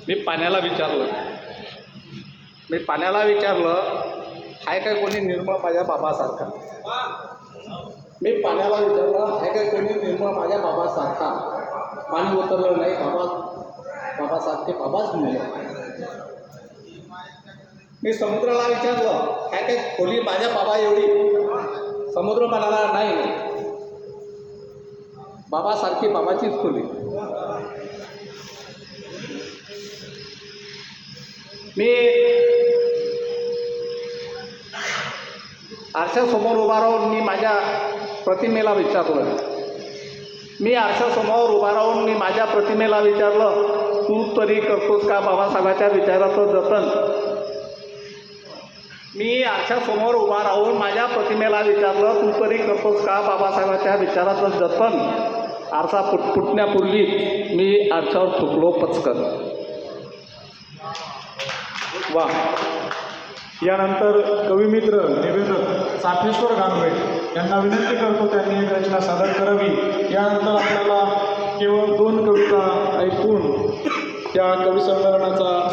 मी पाण्याला विचारलं हाय काय कोणी निर्मळ माझ्या बाबासारखा. मी पाण्याला विचारलं हाय काय कोणी निर्मळ माझ्या बाबासारखा. पाणी उतरलं नाही. बाबासारखे बाबाच मिळाले. मी समुद्राला विचारलं हाय काय खोली माझ्या बाबा एवढी. समुद्र म्हणाला नाही, बाबासारखी बाबाचीच खोली. मी आरशासमोर उभा राहून मी माझ्या प्रतिमेला विचारलं तू तरी करतोस का बाबासाहेबाच्या विचाराचं जतन. मी आरशासमोर उभा राहून माझ्या प्रतिमेला विचारलं तू तरी करतोस का बाबासाहेबाच्या विचाराचं जतन. आरसा फुटण्यापूर्वी मी आरशावर थुकलो पचकन. वा. यानंतर कविमित्र निवेदक चाफेश्वर गांगवे यांना विनंती करतो त्यांनी एक रचना सादर करावी. यानंतर आपल्याला केवळ 2 कविता ऐकून त्या कवी संमेलनाचा